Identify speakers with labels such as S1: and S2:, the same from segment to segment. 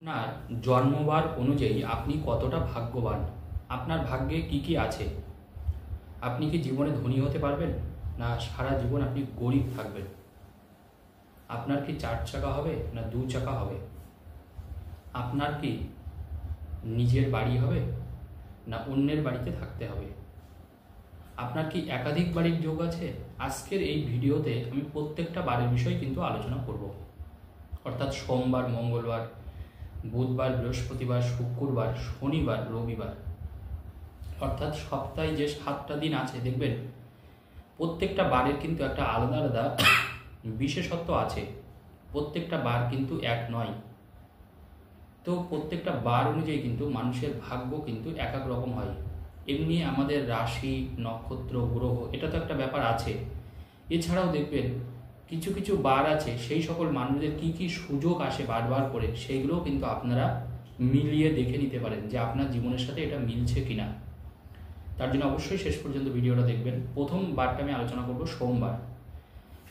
S1: আপনার জন্মবার অনুযায়ী আপনি কতটা ভাগ্যবান, আপনার ভাগ্যে কি কি আছে? আপনি কি জীবনে ধনী হতে পারবেন, না সারা জীবন আপনি গরিব থাকবেন? আপনার কি 4 চাকা হবে না 2 চাকা হবে? আপনার কি নিজের বাড়ি হবে না অন্যের বাড়িতে থাকতে হবে? আপনার কি একাধিক বাড়ির যোগ আছে? আজকের এই ভিডিওতে আমি প্রত্যেকটা বারের বিষয় কিন্তু আলোচনা করব। অর্থাৎ সোমবার, মঙ্গলবার, বুধবার, বৃহস্পতিবার, শুক্রবার, শনিবার, রবিবার, অর্থাৎ সপ্তাহে যে 7টা দিন আছে, দেখবেন প্রত্যেকটা বারের কিন্তু একটা আলাদা আলাদা বিশেষত্ব আছে। প্রত্যেকটা বার কিন্তু এক নয়। তো প্রত্যেকটা বার অনুযায়ী কিন্তু মানুষের ভাগ্য কিন্তু এক এক রকম হয়। এমনি আমাদের রাশি, নক্ষত্র, গ্রহ, এটা তো একটা ব্যাপার আছে। এছাড়াও দেখবেন কিছু কিছু বার আছে, সেই সকল মানুষদের কি কি সুযোগ আসে বারবার করে, সেইগুলোও কিন্তু আপনারা মিলিয়ে দেখে নিতে পারেন যে আপনার জীবনের সাথে এটা মিলছে কিনা। তার জন্য অবশ্যই শেষ পর্যন্ত ভিডিওটা দেখবেন। প্রথম বারটা আমি আলোচনা করব সোমবার।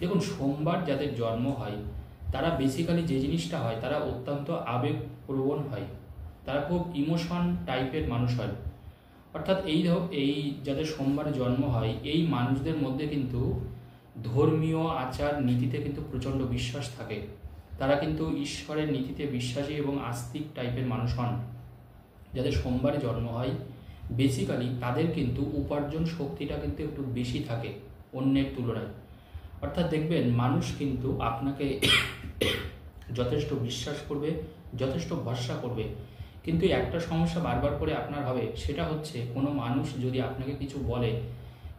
S1: দেখুন, সোমবার যাদের জন্ম হয় তারা বেসিক্যালি যে জিনিসটা হয়, তারা অত্যন্ত আবেগপ্রবণ হয়, তারা খুব ইমোশন টাইপের মানুষ হয়। অর্থাৎ এই যাদের সোমবারে জন্ম হয়, এই মানুষদের মধ্যে কিন্তু ধর্মীয় আচার নীতিতে কিন্তু প্রচণ্ড বিশ্বাস থাকে। তারা কিন্তু ঈশ্বরের নীতিতে বিশ্বাসী এবং আস্তিক টাইপের মানুষ হন। যাদের সোমবারে জন্ম হয় বেসিক্যালি তাদের কিন্তু উপার্জন শক্তিটা কিন্তু একটু বেশি থাকে অন্যের তুলনায়। অর্থাৎ দেখবেন মানুষ কিন্তু আপনাকে যথেষ্ট বিশ্বাস করবে, যথেষ্ট ভরসা করবে। কিন্তু একটা সমস্যা বারবার করে আপনার হবে, সেটা হচ্ছে কোনো মানুষ যদি আপনাকে কিছু বলে,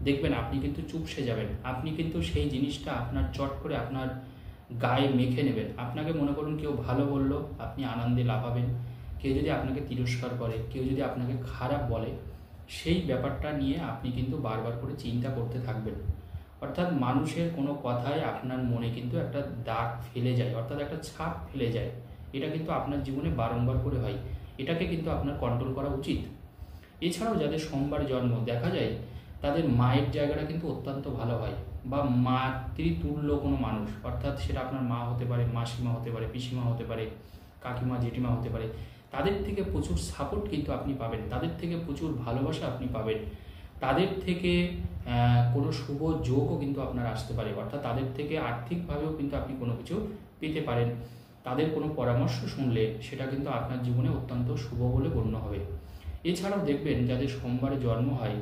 S1: দেখবেন আপনি কিন্তু চুপসে যাবেন। আপনি কিন্তু সেই জিনিসটা আপনার চট করে আপনার গায়ে মেখে নেবেন। আপনাকে মনে করুন কেউ ভালো বললো, আপনি আনন্দে লাফাবেন। কেউ যদি আপনাকে তিরস্কার করে, কেউ যদি আপনাকে খারাপ বলে, সেই ব্যাপারটা নিয়ে আপনি কিন্তু বারবার করে চিন্তা করতে থাকবেন। অর্থাৎ মানুষের কোনো কথায় আপনার মনে কিন্তু একটা দাগ ফেলে যায়, অর্থাৎ একটা ছাপ ফেলে যায়। এটা কিন্তু আপনার জীবনে বারংবার করে হয়। এটাকে কিন্তু আপনার কন্ট্রোল করা উচিত। এছাড়াও যাদের সোমবার জন্ম, দেখা যায় তাদের মায়ের জায়গাটা কিন্তু অত্যন্ত ভালো হয়, বা মাতৃতুল্য কোনো মানুষ, অর্থাৎ সেটা আপনার মা হতে পারে, মাসিমা হতে পারে, পিসিমা হতে পারে, কাকিমা, জেঠিমা হতে পারে। তাদের থেকে প্রচুর সাপোর্ট কিন্তু আপনি পাবেন, তাদের থেকে প্রচুর ভালোবাসা আপনি পাবেন, তাদের থেকে কোনো শুভ যোগও কিন্তু আপনার আসতে পারে। অর্থাৎ তাদের থেকে আর্থিকভাবেও কিন্তু আপনি কোনো কিছু পেতে পারেন। তাদের কোনো পরামর্শ শুনলে সেটা কিন্তু আপনার জীবনে অত্যন্ত শুভ বলে গণ্য হবে। এছাড়াও দেখবেন যাদের সোমবারে জন্ম হয়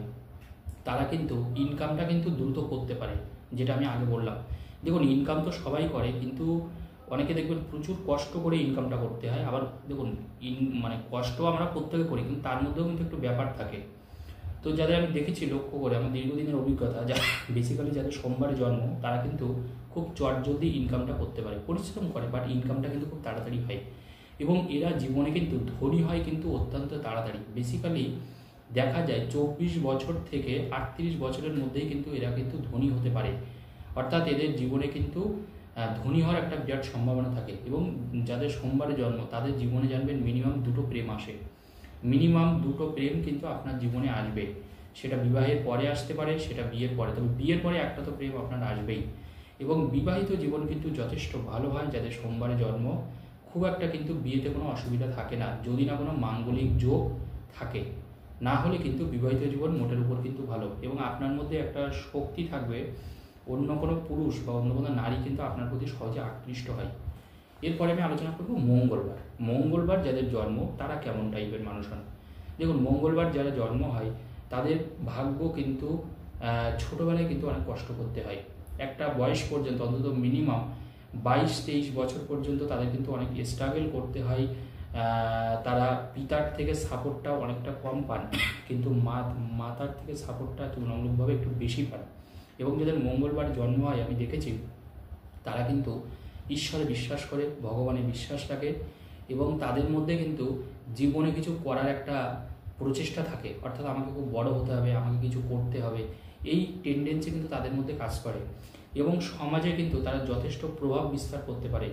S1: তারা কিন্তু ইনকামটা কিন্তু দ্রুত করতে পারে, যেটা আমি আগে বললাম। দেখুন, ইনকাম তো সবাই করে, কিন্তু অনেকে দেখবেন প্রচুর কষ্ট করে ইনকামটা করতে হয়। আবার দেখুন, মানে কষ্ট আমরা প্রত্যেকে করি, কিন্তু তার মধ্যেও কিন্তু একটু ব্যাপার থাকে। তো যাদের আমি দেখেছি লক্ষ্য করে, আমার দীর্ঘদিনের অভিজ্ঞতা, যা বেসিক্যালি যাদের সোমবারে জন্ম তারা কিন্তু খুব চটজলদি ইনকামটা করতে পারে, পরিশ্রম করে, বাট ইনকামটা কিন্তু খুব তাড়াতাড়ি হয়। এবং এরা জীবনে কিন্তু ধনী হয় কিন্তু অত্যন্ত তাড়াতাড়ি। বেসিক্যালি দেখা যায় 24 বছর থেকে 38 বছরের মধ্যেই কিন্তু এরা কিন্তু ধনী হতে পারে। অর্থাৎ এদের জীবনে কিন্তু ধনী হওয়ার একটা বিরাট সম্ভাবনা থাকে। এবং যাদের সোমবারে জন্ম তাদের জীবনে জানবেন মিনিমাম 2টো প্রেম আসে। মিনিমাম 2টো প্রেম কিন্তু আপনার জীবনে আসবে। সেটা বিবাহের পরে আসতে পারে, সেটা বিয়ের পরে, তবে বিয়ের পরে একটা তো প্রেম আপনার আসবেই। এবং বিবাহিত জীবন কিন্তু যথেষ্ট ভালো হয় যাদের সোমবারে জন্ম। খুব একটা কিন্তু বিয়েতে কোনো অসুবিধা থাকে না, যদি না কোনো মাঙ্গলিক যোগ থাকে। না হলে কিন্তু বিবাহিত জীবন মোটের উপর কিন্তু ভালো। এবং আপনার মধ্যে একটা শক্তি থাকবে, অন্য কোনো পুরুষ বা অন্য কোনো নারী কিন্তু আপনার প্রতি সহজে আকৃষ্ট হয়। এরপরে আমি আলোচনা করব মঙ্গলবার। মঙ্গলবার যাদের জন্ম তারা কেমন টাইপের মানুষ হন। দেখুন, মঙ্গলবার যারা জন্ম হয় তাদের ভাগ্য কিন্তু ছোটোবেলায় কিন্তু অনেক কষ্ট করতে হয়। একটা বয়স পর্যন্ত, অন্তত মিনিমাম 22-23 বছর পর্যন্ত তাদের কিন্তু অনেক স্ট্রাগল করতে হয়। তারা পিতার থেকে সাপোর্টটা অনেকটা কম পান, কিন্তু মাতার থেকে সাপোর্টটা তুলনামূলকভাবে একটু বেশি পান। এবং যাদের মঙ্গলবার জন্ম হয় আমি দেখেছি তারা কিন্তু ঈশ্বরে বিশ্বাস করে, ভগবানে বিশ্বাস রাখে, এবং তাদের মধ্যে কিন্তু জীবনে কিছু করার একটা প্রচেষ্টা থাকে। অর্থাৎ আমাকে খুব বড় হতে হবে, আমাকে কিছু করতে হবে, এই টেন্ডেন্সি কিন্তু তাদের মধ্যে কাজ করে। এবং সমাজে কিন্তু তারা যথেষ্ট প্রভাব বিস্তার করতে পারে।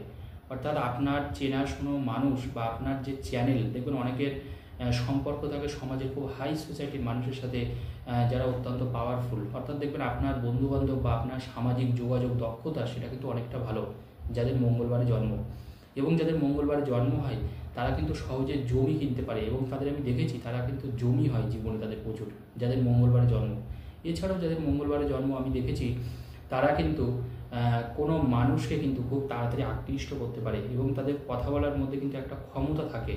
S1: অর্থাৎ আপনার চেনাশোনো মানুষ বা আপনার যে চ্যানেল, দেখবেন অনেকের সম্পর্ক থাকে সমাজের খুব হাই সোসাইটির মানুষের সাথে, যারা অত্যন্ত পাওয়ারফুল। অর্থাৎ দেখবেন আপনার বন্ধুবান্ধব বা আপনার সামাজিক যোগাযোগ দক্ষতা সেটা কিন্তু অনেকটা ভালো যাদের মঙ্গলবারে জন্ম। এবং যাদের মঙ্গলবারে জন্ম হয় তারা কিন্তু সহজে জমি কিনতে পারে এবং তাদের আমি দেখেছি তারা কিন্তু জমি হয় জীবনে তাদের প্রচুর, যাদের মঙ্গলবারে জন্ম। এছাড়াও যাদের মঙ্গলবারে জন্ম আমি দেখেছি তারা কিন্তু কোনো মানুষকে কিন্তু খুব তাড়াতাড়ি আকৃষ্ট করতে পারে এবং তাদের কথা বলার মধ্যে কিন্তু একটা ক্ষমতা থাকে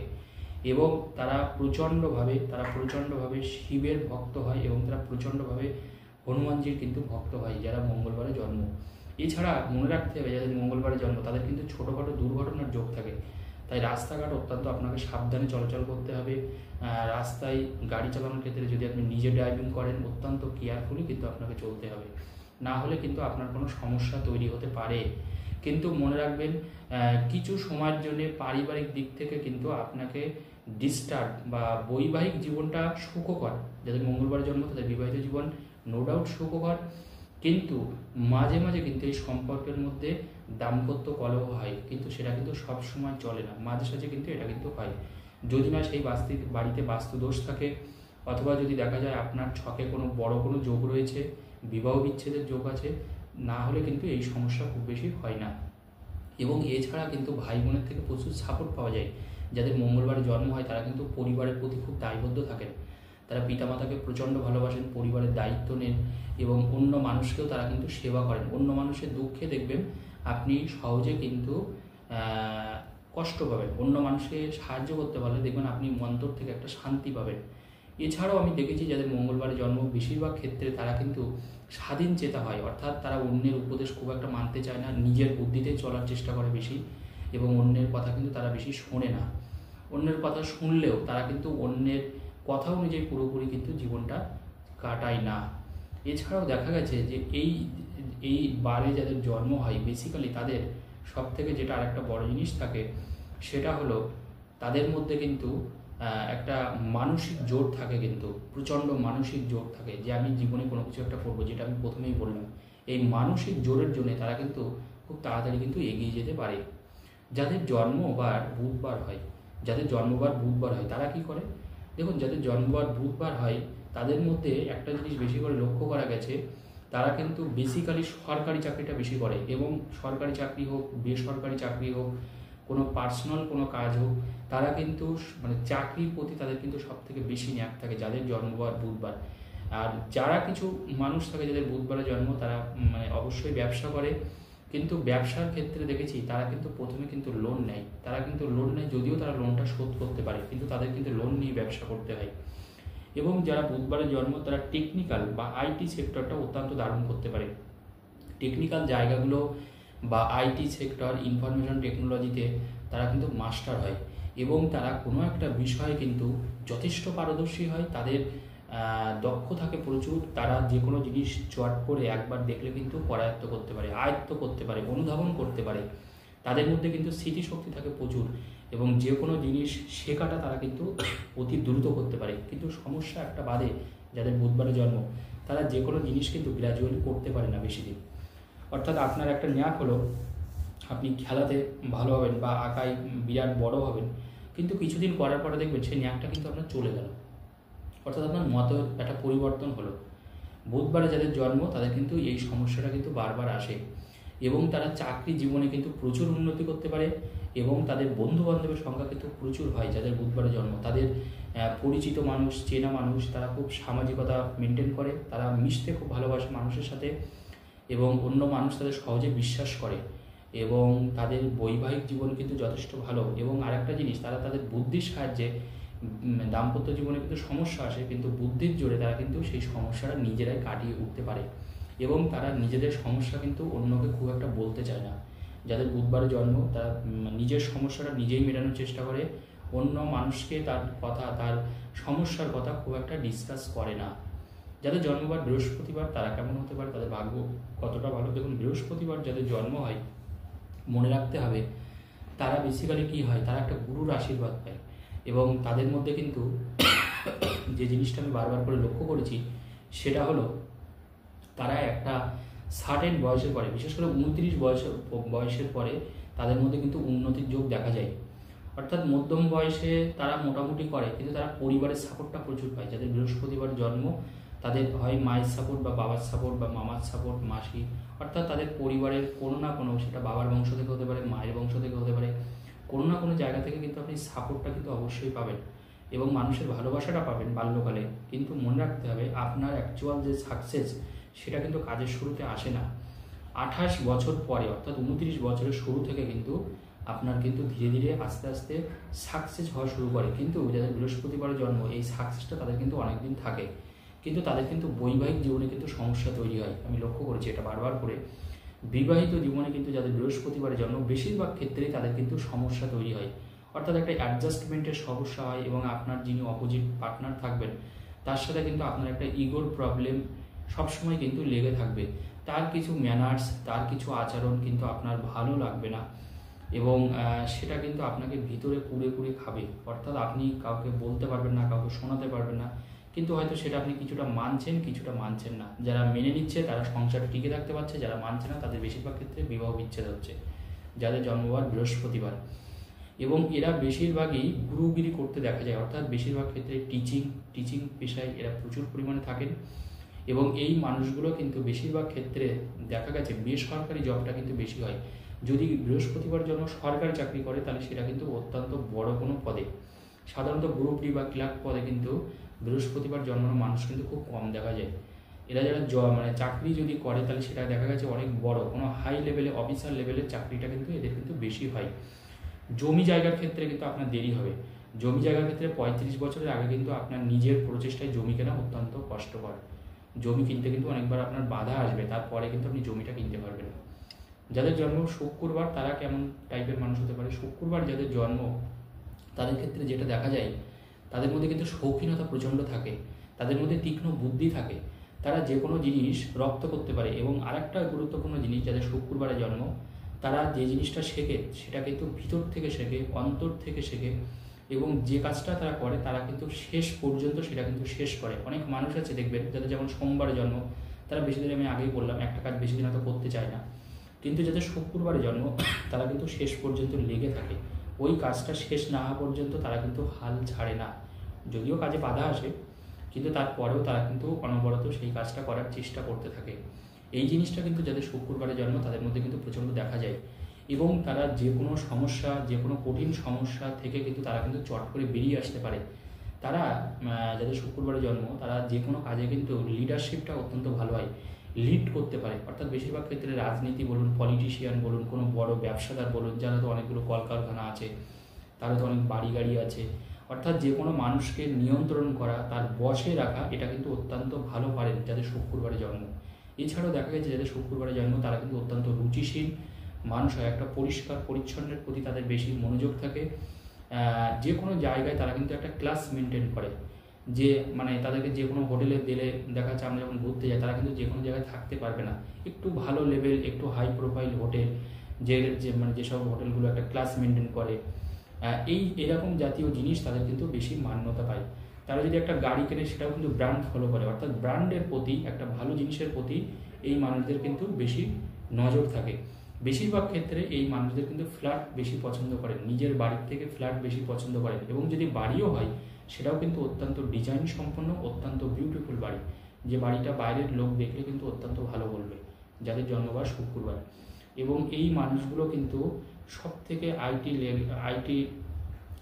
S1: এবং তারা প্রচণ্ডভাবে শিবের ভক্ত হয় এবং তারা প্রচণ্ডভাবে হনুমানজির কিন্তু ভক্ত হয় যারা মঙ্গলবারে জন্ম। এছাড়া মনে রাখতে হবে যাদের মঙ্গলবারে জন্ম তাদের কিন্তু ছোটোখাটো দুর্ঘটনার যোগ থাকে, তাই রাস্তাঘাট অত্যন্ত আপনাকে সাবধানে চলাচল করতে হবে। রাস্তায় গাড়ি চালানোর ক্ষেত্রে যদি আপনি নিজে ড্রাইভিং করেন অত্যন্ত কেয়ারফুলি কিন্তু আপনাকে চলতে হবে, না হলে কিন্তু আপনার কোনো সমস্যা তৈরি হতে পারে। কিন্তু মনে রাখবেন কিছু সময়ের জন্য পারিবারিক দিক থেকে কিন্তু আপনাকে ডিস্টার্ব বা বৈবাহিক জীবনটা সুখকর, যাদের মঙ্গলবারে জন্ম তাদের বিবাহিত জীবন নো ডাউট সুখকর, কিন্তু মাঝে মাঝে কিন্তু এই সম্পর্কের মধ্যে দাম্পত্য কলহ হয়, কিন্তু সেটা কিন্তু সব সময় চলে না, মাঝে সাঝে কিন্তু এটা কিন্তু হয়। যদি না সেই বাড়িতে বাস্তু দোষ থাকে অথবা যদি দেখা যায় আপনার ছকে কোনো বড় কোনো যোগ রয়েছে, বিবাহ বিচ্ছেদের যোগ আছে, না হলে কিন্তু এই সমস্যা খুব বেশি হয় না। এবং এছাড়া কিন্তু ভাই বোনের থেকে প্রচুর সাপোর্ট পাওয়া যায়। যাদের মঙ্গলবারে জন্ম হয় তারা কিন্তু পরিবারের প্রতি খুব দায়বদ্ধ থাকেন, তারা পিতামাতাকে প্রচণ্ড ভালোবাসেন, পরিবারের দায়িত্ব নেন এবং অন্য মানুষকেও তারা কিন্তু সেবা করেন। অন্য মানুষের দুঃখে দেখবেন আপনি সহজে কিন্তু কষ্ট পাবেন, অন্য মানুষকে সাহায্য করতে পারলে দেখবেন আপনি অন্তর থেকে একটা শান্তি পাবেন। এছাড়াও আমি দেখেছি যাদের মঙ্গলবারে জন্ম বেশিরভাগ ক্ষেত্রে তারা কিন্তু স্বাধীন চেতা হয়, অর্থাৎ তারা অন্যের উপদেশ খুব একটা মানতে চায় না, নিজের বুদ্ধিতে চলার চেষ্টা করে বেশি এবং অন্যের কথা কিন্তু তারা বেশি শোনে না। অন্যের কথা শুনলেও তারা কিন্তু অন্যের কথা অনুযায়ী পুরোপুরি কিন্তু জীবনটা কাটায় না। এছাড়াও দেখা গেছে যে এই বারে যাদের জন্ম হয় বেসিক্যালি তাদের সব থেকে যেটা আরেকটা বড় জিনিস থাকে সেটা হলো তাদের মধ্যে কিন্তু একটা মানসিক জোর থাকে, কিন্তু প্রচণ্ড মানসিক জোর থাকে যে আমি জীবনে কোনো কিছু একটা করবো, যেটা আমি প্রথমেই বললাম। এই মানসিক জোরের জন্য তারা কিন্তু খুব তাড়াতাড়ি কিন্তু এগিয়ে যেতে পারে। যাদের জন্মবার বুধবার হয় তারা কি করে দেখুন, যাদের জন্মবার বুধবার হয় তাদের মধ্যে একটা জিনিস বেশি করে লক্ষ্য করা গেছে, তারা কিন্তু বেসিক্যালি সরকারি চাকরিটা বেশি করে এবং সরকারি চাকরি হোক বেসরকারি চাকরি হোক কোনো পার্সোনাল কোনো কাজ হোক, তারা কিন্তু মানে চাকরির প্রতি তাদের কিন্তু সব থেকে বেশি ন্যাক থাকে যাদের জন্মবার বুধবার। আর যারা কিছু মানুষ থাকে যাদের বুধবারে জন্ম তারা মানে অবশ্যই ব্যবসা করে, কিন্তু ব্যবসার ক্ষেত্রে দেখেছি তারা কিন্তু প্রথমে কিন্তু লোন নেয়, যদিও তারা লোনটা শোধ করতে পারে কিন্তু তাদের কিন্তু লোন নিয়ে ব্যবসা করতে হয়। এবং যারা বুধবারে জন্ম তারা টেকনিক্যাল বা আইটি সেক্টরটা অত্যন্ত দারুণ করতে পারে। টেকনিক্যাল জায়গাগুলো বা আইটি সেক্টর ইনফরমেশন টেকনোলজিতে তারা কিন্তু মাস্টার হয় এবং তারা কোনো একটা বিষয়ে কিন্তু যথেষ্ট পারদর্শী হয়, তাদের দক্ষ থাকে প্রচুর, তারা যে কোনো জিনিস চট করে একবার দেখলে কিন্তু আয়ত্ত করতে পারে, অনুধাবন করতে পারে, তাদের মধ্যে কিন্তু স্মৃতিশক্তি থাকে প্রচুর এবং যে কোনো জিনিস শেখাটা তারা কিন্তু অতি দ্রুত করতে পারে। কিন্তু সমস্যা একটা বাদে যাদের বুধবারে জন্ম তারা যে কোনো জিনিস কিন্তু গ্র্যাজুয়ালি করতে পারে না বেশি দিন। অর্থাৎ আপনার একটা ন্যাক হলো আপনি খেলাতে ভালো হবেন বা আঁকায় বিরাট বড় হবেন, কিন্তু কিছুদিন করার পরে দেখবেন সেই ন্যাকটা কিন্তু আপনার চলে গেল, অর্থাৎ আপনার মতের একটা পরিবর্তন হলো। বুধবারে যাদের জন্ম তাদের কিন্তু এই সমস্যাটা কিন্তু বারবার আসে এবং তারা চাকরি জীবনে কিন্তু প্রচুর উন্নতি করতে পারে এবং তাদের বন্ধু বান্ধবের সংখ্যা কিন্তু প্রচুর হয় যাদের বুধবারে জন্ম। তাদের পরিচিত মানুষ, চেনা মানুষ, তারা খুব সামাজিকতা মেনটেন করে, তারা মিশতে খুব ভালোবাসে মানুষের সাথে এবং অন্য মানুষ তাদের সহজে বিশ্বাস করে এবং তাদের বৈবাহিক জীবন কিন্তু যথেষ্ট ভালো। এবং আরেকটা জিনিস, তারা তাদের বুদ্ধির সাহায্যে দাম্পত্য জীবনে কিন্তু সমস্যা আসে কিন্তু বুদ্ধির জোরে তারা কিন্তু সেই সমস্যাটা নিজেরাই কাটিয়ে উঠতে পারে এবং তারা নিজেদের সমস্যা কিন্তু অন্যকে খুব একটা বলতে চায় না। যাদের বুধবারে জন্ম তারা নিজের সমস্যাটা নিজেই মেটানোর চেষ্টা করে, অন্য মানুষকে তার সমস্যার কথা খুব একটা ডিসকাস করে না। যাদের জন্মবার বৃহস্পতিবার তারা কেমন হতে পারে, তাদের ভাগ্য কতটা ভালো? দেখুন, বৃহস্পতিবার যাদের জন্ম হয় মনে রাখতে হবে তারা বেসিক্যালি কী হয়, তারা একটা গুরুর আশীর্বাদ পায় এবং তাদের মধ্যে কিন্তু যে জিনিসটা আমি বারবার করে লক্ষ্য করেছি সেটা হলো তারা একটা সার্টেন বয়সের পরে, বিশেষ করে 29 বয়সের পরে তাদের মধ্যে কিন্তু উন্নতির যোগ দেখা যায়। অর্থাৎ মধ্যম বয়সে তারা মোটামুটি করে কিন্তু তারা পরিবারের সাপোর্টটা প্রচুর পায়। যাদের বৃহস্পতিবার জন্ম তাদের হয় মায়ের সাপোর্ট বা বাবার সাপোর্ট বা মামার সাপোর্ট, মাসি, অর্থাৎ তাদের পরিবারের কোনো না কোনো, সেটা বাবার বংশ থেকে হতে পারে, মায়ের বংশ থেকে হতে পারে, কোনো না কোনো জায়গা থেকে কিন্তু আপনি সাপোর্টটা কিন্তু অবশ্যই পাবেন এবং মানুষের ভালোবাসাটা পাবেন বাল্যকালে। কিন্তু মনে রাখতে হবে আপনার অ্যাকচুয়াল যে সাকসেস সেটা কিন্তু কাজের শুরুতে আসে না, 28 বছর পরে, অর্থাৎ 29 বছরের শুরু থেকে কিন্তু আপনার কিন্তু ধীরে ধীরে আস্তে আস্তে সাকসেস হওয়া শুরু করে। কিন্তু যাদের বৃহস্পতিবারে জন্ম এই সাকসেসটা তাদের কিন্তু অনেক দিন থাকে, কিন্তু তাদের কিন্তু বৈবাহিক জীবনে কিন্তু সমস্যা তৈরি হয়। আমি লক্ষ্য করেছি এটা বারবার করে। বিবাহিত জীবনে কিন্তু যাদের বৃহস্পতিবারে জন্ম বেশিরভাগ ক্ষেত্রেই তাদের কিন্তু সমস্যা তৈরি হয়, অর্থাৎ একটা অ্যাডজাস্টমেন্টের সমস্যা হয় এবং আপনার যিনি অপোজিট পার্টনার থাকবেন তার সাথে কিন্তু আপনার একটা ইগোর প্রবলেম সবসময় কিন্তু লেগে থাকবে। তার কিছু ম্যানার্স, তার কিছু আচরণ কিন্তু আপনার ভালো লাগবে না এবং সেটা কিন্তু আপনাকে ভিতরে কুড়ে কুড়ে খাবে। অর্থাৎ আপনি কাউকে বলতে পারবেন না, কাউকে শোনাতে পারবেন না, কিন্তু হয়তো সেটা আপনি কিছুটা মানছেন, কিছুটা মানছেন না। যারা মেনে নিচ্ছে তারা সংসারে টিকে থাকতে পারছে, যারা মানছে না তাদের বেশিরভাগ ক্ষেত্রে বিবাহ বিচ্ছেদ হচ্ছে, যাদের জন্মবার বৃহস্পতিবার। এবং এরা বেশিরভাগই গুরুগিরি করতে দেখা যায়, অর্থাৎ বেশিরভাগ ক্ষেত্রে টিচিং পেশায় এরা প্রচুর পরিমাণে থাকেন। এবং এই মানুষগুলো কিন্তু বেশিরভাগ ক্ষেত্রে দেখা গেছে বেসরকারি জবটা কিন্তু বেশি হয়। যদি বৃহস্পতিবার জন্য সরকারি চাকরি করে তাহলে সেটা কিন্তু অত্যন্ত বড় কোনো পদে, সাধারণত গ্রুপ ডি বা ক্লার্ক পদে কিন্তু বৃহস্পতিবার জন্মানো মানুষ কিন্তু খুব কম দেখা যায়। এরা যারা চাকরি যদি করে তাহলে সেটা দেখা গেছে অনেক বড় কোনো হাই লেভেলে অফিসার লেভেলের চাকরিটা কিন্তু এদের কিন্তু বেশি হয়। জমি জায়গার ক্ষেত্রে কিন্তু আপনার দেরি হবে। জমি জায়গার ক্ষেত্রে 35 বছরের আগে কিন্তু আপনার নিজের প্রচেষ্টায় জমি কেনা অত্যন্ত কষ্টকর। জমি কিনতে কিন্তু অনেকবার আপনার বাধা আসবে, তারপরে কিন্তু আপনি জমিটা কিনতে পারবেন। যাদের জন্ম শুক্রবার তারা কেমন টাইপের মানুষ হতে পারে? শুক্রবার যাদের জন্ম তাদের ক্ষেত্রে যেটা দেখা যায়, তাদের মধ্যে কিন্তু শৌখিনতা প্রচণ্ড থাকে, তাদের মধ্যে তীক্ষ্ণ বুদ্ধি থাকে, তারা যে কোনো জিনিস রপ্ত করতে পারে। এবং আরেকটা গুরুত্বপূর্ণ জিনিস, যাদের শুক্রবারে জন্ম তারা যে জিনিসটা শেখে সেটা কিন্তু ভিতর থেকে শেখে, অন্তর থেকে শেখে এবং যে কাজটা তারা করে তারা কিন্তু শেষ পর্যন্ত সেটা কিন্তু শেষ করে। অনেক মানুষ আছে দেখবেন যাদের যেমন সোমবারে জন্ম, তারা বেশি দিন, আমি আগেই বললাম, একটা কাজ বেশি দিন হয়তো করতে চায় না, কিন্তু যাদের শুক্রবারে জন্ম তারা কিন্তু শেষ পর্যন্ত লেগে থাকে, ওই কাজটা শেষ না হওয়া পর্যন্ত তারা কিন্তু হাল ছাড়ে না। যদিও কাজে বাধা আসে কিন্তু তারপরেও তারা কিন্তু অনবরত সেই কাজটা করার চেষ্টা করতে থাকে। এই জিনিসটা কিন্তু যাদের শুক্রবারে জন্ম তাদের মধ্যে কিন্তু প্রচণ্ড দেখা যায় এবং তারা যে কোনো সমস্যা, যে কোনো কঠিন সমস্যা থেকে কিন্তু তারা কিন্তু চট করে বেরিয়ে আসতে পারে। তারা যাদের শুক্রবারে জন্ম তারা যে কোনো কাজে কিন্তু লিডারশিপটা অত্যন্ত ভালো হয়, লিড করতে পারে। অর্থাৎ বেশিরভাগ ক্ষেত্রে রাজনীতি বলুন, পলিটিশিয়ান বলুন, কোনো বড় ব্যবসাদার বলুন, যারা তো অনেকগুলো কলকারখানা আছে, তারা তো অনেক বাড়ি গাড়ি আছে, অর্থাৎ যে কোনো মানুষকে নিয়ন্ত্রণ করা, তার বশে রাখা, এটা কিন্তু অত্যন্ত ভালো পারেন যাদের শুক্রবারে জন্ম। এছাড়াও দেখা গেছে যাদের শুক্রবারে জন্ম তারা কিন্তু অত্যন্ত রুচিশীল মানুষ হয়, একটা পরিষ্কার পরিচ্ছন্নের প্রতি তাদের বেশি মনোযোগ থাকে। যে কোনো জায়গায় তারা কিন্তু একটা ক্লাস মেনটেন করে, যে তাদেরকে যে কোনো হোটেলে দিলে দেখা যাচ্ছে আমরা যখন ঘুরতে যাই তারা কিন্তু যে কোনো জায়গায় থাকতে পারবে না, একটু ভালো লেভেল, একটু হাই প্রোফাইল হোটেল, যেসব হোটেলগুলো একটা ক্লাস মেনটেন করে, এরকম জাতীয় জিনিস তাদের কিন্তু বেশি মান্যতা পায়। তারা যদি একটা গাড়ি কেনে সেটাও কিন্তু ব্র্যান্ড ফলো করে, অর্থাৎ ব্র্যান্ডের প্রতি, একটা ভালো জিনিসের প্রতি এই মানুষদের কিন্তু বেশি নজর থাকে। বেশিরভাগ ক্ষেত্রে এই মানুষদের কিন্তু ফ্ল্যাট বেশি পছন্দ করেন, নিজের বাড়ির থেকে ফ্ল্যাট বেশি পছন্দ করেন এবং যদি বাড়িও হয় সেটাও কিন্তু অত্যন্ত ডিজাইন সম্পন্ন, অত্যন্ত বিউটিফুল বাড়ি, যে বাড়িটা বাইরের লোক দেখলে কিন্তু অত্যন্ত ভালো বলবে যাদের জন্মবার শুক্রবার। এবং এই মানুষগুলো কিন্তু সব থেকে আইটি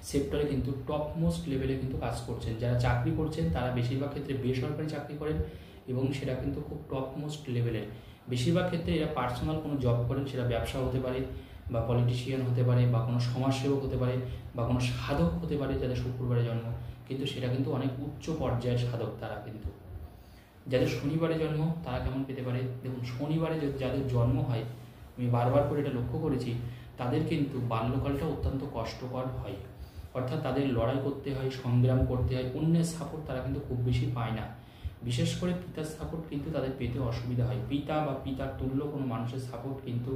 S1: সেক্টরে কিন্তু টপ মোস্ট লেভেলে কিন্তু কাজ করছেন। যারা চাকরি করছেন তারা বেশিরভাগ ক্ষেত্রে বেসরকারি চাকরি করেন এবং সেটা কিন্তু খুব টপ মোস্ট লেভেলের। বেশিরভাগ ক্ষেত্রে এরা পার্সোনাল কোনো জব করেন, সেটা ব্যবসা হতে পারে বা পলিটিশিয়ান হতে পারে বা কোনো সমাজসেবক হতে পারে বা কোনো সাধক হতে পারে যাদের শুক্রবারে জন্ম, কিন্তু সেটা কিন্তু অনেক উচ্চ পর্যায়ের সাধক তারা। কিন্তু যাদের শনিবারে জন্ম তারা কেমন পেতে পারে? দেখুন, শনিবারে যাদের জন্ম হয়, আমি বারবার করে এটা লক্ষ্য করেছি, তাদের কিন্তু বাল্যকালটা অত্যন্ত কষ্টকর হয়, অর্থাৎ তাদের লড়াই করতে হয়, সংগ্রাম করতে হয়, অন্যের সাপোর্ট তারা কিন্তু খুব বেশি পায় না। বিশেষ করে পিতার সাপোর্ট কিন্তু তাদের পেতে অসুবিধা হয়। পিতা বা পিতার তুল্য কোনো মানুষের সাপোর্ট কিন্তু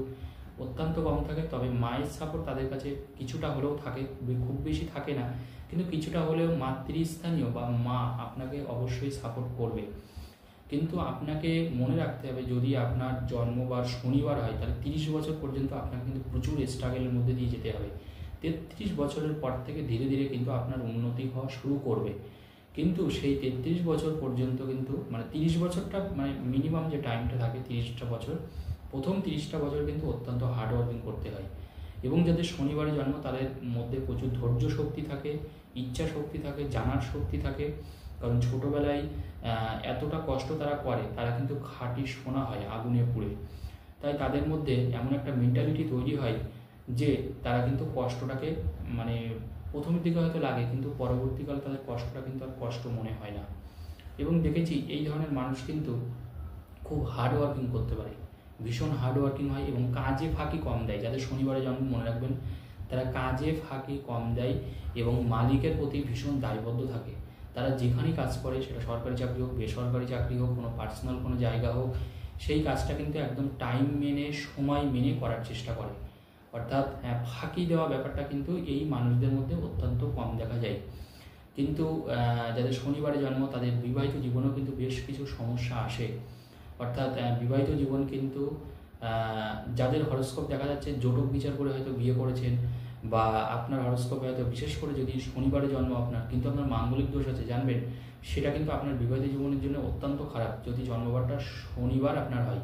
S1: অত্যন্ত কম থাকে, তবে মায়ের সাপোর্ট তাদের কাছে কিছুটা হলেও থাকে, খুব বেশি থাকে না, কিন্তু কিছুটা হলেও মাতৃস্থানীয় বা মা আপনাকে অবশ্যই সাপোর্ট করবে। কিন্তু আপনাকে মনে রাখতে হবে, যদি আপনার জন্মবার শনিবার হয় তাহলে 30 বছর পর্যন্ত আপনাকে কিন্তু প্রচুর স্ট্রাগলের মধ্যে দিয়ে যেতে হবে। 33 বছরের পর থেকে ধীরে ধীরে কিন্তু আপনার উন্নতি হওয়া শুরু করবে। কিন্তু সেই 33 বছর পর্যন্ত কিন্তু 30 বছরটা মিনিমাম যে টাইমটা থাকে 30টা বছর, প্রথম 30টা বছর কিন্তু অত্যন্ত হার্ড ওয়ার্কিং করতে হয় এবং যাদের শনিবারে জন্ম তাদের মধ্যে প্রচুর ধৈর্য শক্তি থাকে, ইচ্ছা শক্তি থাকে, জানার শক্তি থাকে। কারণ ছোটোবেলায় এতটা কষ্ট তারা করে, তারা কিন্তু খাঁটি সোনা হয় আগুনে পুড়ে। তাই তাদের মধ্যে এমন একটা মেন্টালিটি তৈরি হয় যে তারা কিন্তু কষ্টটাকে মানে প্রথমের দিকে হয়তো লাগে, কিন্তু পরবর্তীকালে তাদের কষ্টটা কিন্তু আর কষ্ট মনে হয় না। এবং দেখেছি এই ধরনের মানুষ কিন্তু খুব হার্ড ওয়ার্কিং করতে পারে, ভীষণ হার্ড ওয়ার্কিং হয় এবং কাজে ফাঁকি কম দেয়। যাদের শনিবারে জন্ম মনে রাখবেন, তারা কাজে ফাঁকি কম দেয় এবং মালিকের প্রতি ভীষণ দায়বদ্ধ থাকে। তারা যেখানেই কাজ করে, সেটা সরকারি চাকরি হোক, বেসরকারি চাকরি হোক, কোনো পার্সোনাল কোনো জায়গা হোক, সেই কাজটা কিন্তু একদম টাইম মেনে, সময় মেনে করার চেষ্টা করে। অর্থাৎ ফাঁকি দেওয়া ব্যাপারটা কিন্তু এই মানুষদের মধ্যে অত্যন্ত কম দেখা যায়। কিন্তু যাদের শনিবারে জন্ম তাদের বিবাহিত জীবনেও কিন্তু বেশ কিছু সমস্যা আসে। অর্থাৎ বিবাহিত জীবন কিন্তু যাদের হরস্কোপ দেখা যাচ্ছে জটক বিচার করে হয়তো বিয়ে করেছেন, বা আপনার হরস্কোপে হয়তো বিশেষ করে যদি শনিবারে জন্ম আপনার, কিন্তু আপনার মাঙ্গলিক দোষ আছে, জানবেন সেটা কিন্তু আপনার বিবাহিত জীবনের জন্য অত্যন্ত খারাপ যদি জন্মবারটা শনিবার আপনার হয়।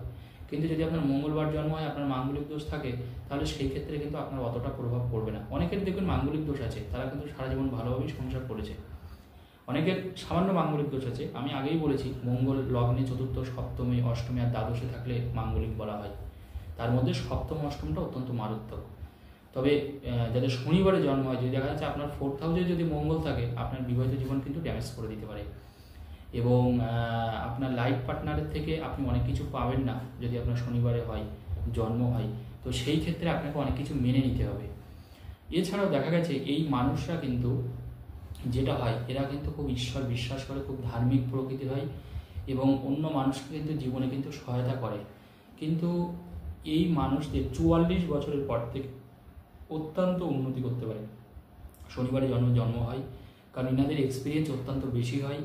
S1: কিন্তু যদি আপনার মঙ্গলবার জন্ম হয়, আপনার মাঙ্গলিক দোষ থাকে, তাহলে সেই ক্ষেত্রে কিন্তু আপনার অতটা প্রভাব পড়বে না। অনেকের দেখবেন মাঙ্গলিক দোষ আছে, তারা কিন্তু সারা জীবন ভালোভাবেই সংসার করেছে। অনেকের সামান্য মাঙ্গলিক দোষ আছে, আমি আগেই বলেছি মঙ্গল লগ্নে চতুর্থ, সপ্তমী, অষ্টমী আর দ্বাদশে থাকলে মাঙ্গলিক বলা হয়। তার মধ্যে সপ্তম অষ্টমটা অত্যন্ত মারাত্মক। তবে যাদের শনিবারে জন্ম হয়, যদি দেখা যাচ্ছে আপনার 4th হাউসে যদি মঙ্গল থাকে, আপনার বিবাহিত জীবন কিন্তু ড্যামেজ করে দিতে পারে। এবং আপনার লাইফ পার্টনারের থেকে আপনি অনেক কিছু পাবেন না যদি আপনার শনিবারে হয় জন্ম হয়। তো সেই ক্ষেত্রে আপনাকে অনেক কিছু মেনে নিতে হবে। এছাড়াও দেখা গেছে এই মানুষরা কিন্তু যেটা হয়, এরা কিন্তু খুব ঈশ্বর বিশ্বাস করে, খুব ধার্মিক প্রকৃতির হয় এবং অন্য মানুষকে কিন্তু জীবনে কিন্তু সহায়তা করে। কিন্তু এই মানুষদের 44 বছরের পর থেকে অত্যন্ত উন্নতি করতে পারে শনিবারে জন্ম হয়। কারণ এনাদের এক্সপিরিয়েন্স অত্যন্ত বেশি হয়।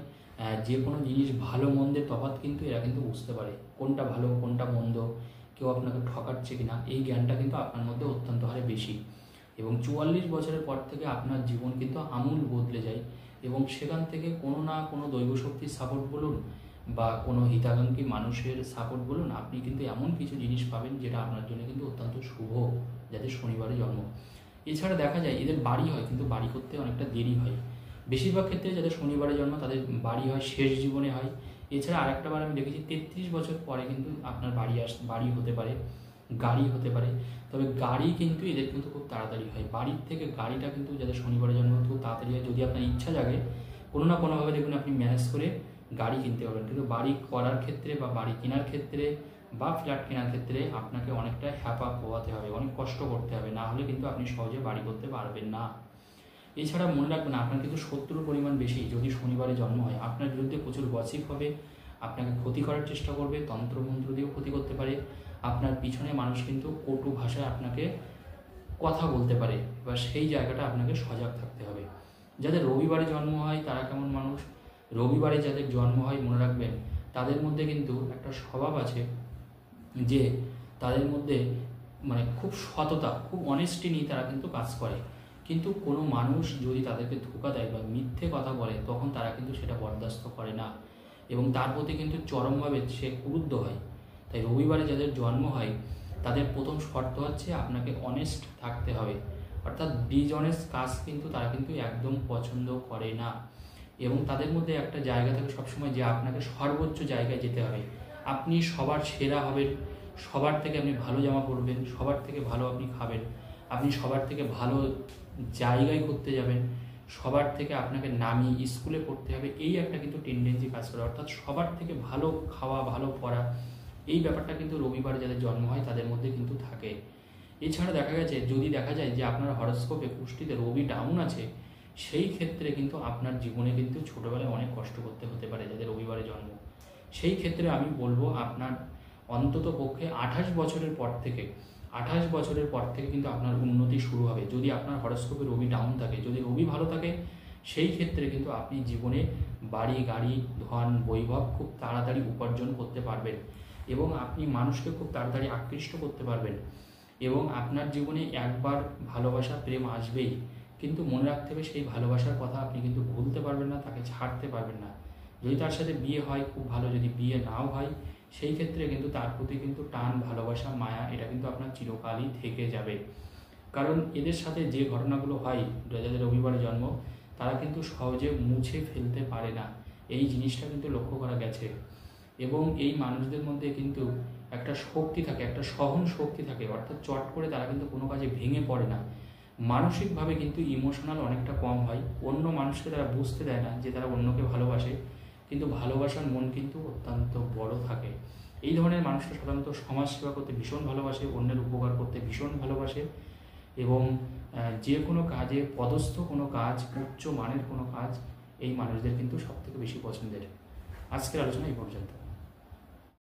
S1: যে কোনো জিনিস ভালো মন্দের তফাৎ কিন্তু এরা কিন্তু বুঝতে পারে, কোনটা ভালো কোনটা মন্দ, কেউ আপনাকে ঠকাচ্ছে কিনা, এই জ্ঞানটা কিন্তু আপনার মধ্যে অত্যন্ত হারে বেশি। এবং 44 বছরের পর থেকে আপনার জীবন কিন্তু আমূল বদলে যায় এবং সেখান থেকে কোনো না কোনো দৈব শক্তির সাপোর্ট বলুন বা কোনো হিতাকাঙ্ক্ষী মানুষের সাপোর্ট বলুন, আপনি কিন্তু এমন কিছু জিনিস পাবেন যেটা আপনার জন্য কিন্তু অত্যন্ত শুভ, যাদের শনিবারে জন্ম। এছাড়া দেখা যায় এদের বাড়ি হয়, কিন্তু বাড়ি করতে অনেকটা দেরি হয়। বেশিরভাগ ক্ষেত্রে যাদের শনিবারে জন্ম তাদের বাড়ি হয় শেষ জীবনে হয়। এছাড়া আরেকটা বার আমি দেখেছি 33 বছর পরে কিন্তু আপনার বাড়ি হতে পারে, গাড়ি হতে পারে। তবে গাড়ি কিন্তু এদের কিন্তু খুব তাড়াতাড়ি হয়, বাড়ির থেকে গাড়িটা কিন্তু যাদের শনিবারে জন্ম খুব তাড়াতাড়ি হয়। যদি আপনার ইচ্ছা জাগে, কোনো না কোনোভাবে দেখুন আপনি ম্যানেজ করে গাড়ি কিনতে পারবেন। কিন্তু বাড়ি করার ক্ষেত্রে বা বাড়ি কেনার ক্ষেত্রে বা ফ্ল্যাট কেনার ক্ষেত্রে আপনাকে অনেকটা হ্যাপা পোহাতে হবে, অনেক কষ্ট করতে হবে, না হলে কিন্তু আপনি সহজে বাড়ি করতে পারবেন না। এছাড়া মনে রাখবেন আপনার কিন্তু শত্রুর পরিমাণ বেশি যদি শনিবারে জন্ম হয়। আপনার বিরুদ্ধে প্রচুর গসিপ হবে, আপনাকে ক্ষতি করার চেষ্টা করবে, তন্ত্রমন্ত্র দিয়েও ক্ষতি করতে পারে। আপনার পিছনে মানুষ কিন্তু কটু ভাষায় আপনাকে কথা বলতে পারে, এবার সেই জায়গাটা আপনাকে সজাগ থাকতে হবে। যাদের রবিবারে জন্ম হয় তারা কেমন মানুষ? রবিবারে যাদের জন্ম হয় মনে রাখবেন তাদের মধ্যে কিন্তু একটা স্বভাব আছে যে তাদের মধ্যে মানে খুব সততা, খুব অনেস্টি নিয়ে তারা কিন্তু কাজ করে। কিন্তু কোনো মানুষ যদি তাদেরকে ধোঁকা দেয় বা মিথ্যে কথা বলে, তখন তারা কিন্তু সেটা বরদাস্ত করে না এবং তার প্রতি কিন্তু চরমভাবে সে ক্রুদ্ধ হয়। তাই রবিবারে যাদের জন্ম হয় তাদের প্রথম শর্ত হচ্ছে আপনাকে অনেস্ট থাকতে হবে। অর্থাৎ ডিসঅনেস্ট কাজ কিন্তু তারা কিন্তু একদম পছন্দ করে না এবং তাদের মধ্যে একটা জায়গা থাকে সবসময় যে আপনাকে সর্বোচ্চ জায়গায় যেতে হবে, আপনি সবার সেরা হবেন, সবার থেকে আপনি ভালো জামা পরবেন, সবার থেকে ভালো আপনি খাবেন, আপনি সবার থেকে ভালো জায়গায় ঘুরতে যাবেন, সবার থেকে আপনাকে নামি স্কুলে পড়তে হবে, এই একটা কিন্তু টেন্ডেন্সি কাজ করে। অর্থাৎ সবার থেকে ভালো খাওয়া, ভালো পড়া, এই ব্যাপারটা কিন্তু রবিবারে যাদের জন্ম হয় তাদের মধ্যে কিন্তু থাকে। এছাড়া দেখা গেছে যদি দেখা যায় যে আপনার হরস্কোপে কুষ্টিতে রবি ডাউন আছে, সেই ক্ষেত্রে কিন্তু আপনার জীবনে কিন্তু ছোটোবেলায় অনেক কষ্ট করতে হতে পারে যাদের রবিবারে জন্ম। সেই ক্ষেত্রে আমি বলবো আপনার অন্তত পক্ষে 28 বছরের পর থেকে কিন্তু আপনার উন্নতি শুরু হবে। যদি আপনার হরস্কোপে রবি ডাউন থাকে, যদি রবি ভালো থাকে, সেই ক্ষেত্রে কিন্তু আপনি জীবনে বাড়ি, গাড়ি, ধন, বৈভব খুব তাড়াতাড়ি উপার্জন করতে পারবেন এবং আপনি মানুষকে খুব তাড়াতাড়ি আকৃষ্ট করতে পারবেন এবং আপনার জীবনে একবার ভালোবাসা, প্রেম আসবেই, কিন্তু মনে রাখতে হবে সেই ভালোবাসার কথা আপনি কিন্তু ভুলতে পারবেন না, তাকে ছাড়তে পারবেন না। যদি তার সাথে বিয়ে হয় খুব ভালো, যদি বিয়ে নাও হয় সেই ক্ষেত্রে কিন্তু তার প্রতি কিন্তু টান, ভালোবাসা, মায়া এটা কিন্তু আপনার চিরকালই থেকে যাবে। কারণ এদের সাথে যে ঘটনাগুলো হয়, যাদের রবিবারে জন্ম, তারা কিন্তু সহজে মুছে ফেলতে পারে না। এই জিনিসটা কিন্তু লক্ষ্য করা গেছে। এবং এই মানুষদের মধ্যে কিন্তু একটা শক্তি থাকে, একটা সহন শক্তি থাকে, অর্থাৎ চট করে তারা কিন্তু কোনো কাজে ভেঙে পড়ে না। মানসিকভাবে কিন্তু ইমোশনাল অনেকটা কম হয়। অন্য মানুষকে তারা বুঝতে দেয় না যে তারা অন্যকে ভালোবাসে, কিন্তু ভালোবাসার মন কিন্তু অত্যন্ত বড় থাকে। এই ধরনের মানুষরা সাধারণত সমাজসেবা করতে ভীষণ ভালোবাসে, অন্যের উপকার করতে ভীষণ ভালোবাসে, এবং যে কোনো কাজে পদস্থ কোনো কাজ, উচ্চ মানের কোনো কাজ এই মানুষদের কিন্তু সবথেকে বেশি পছন্দের। আজকের আলোচনা এই পর্যন্ত।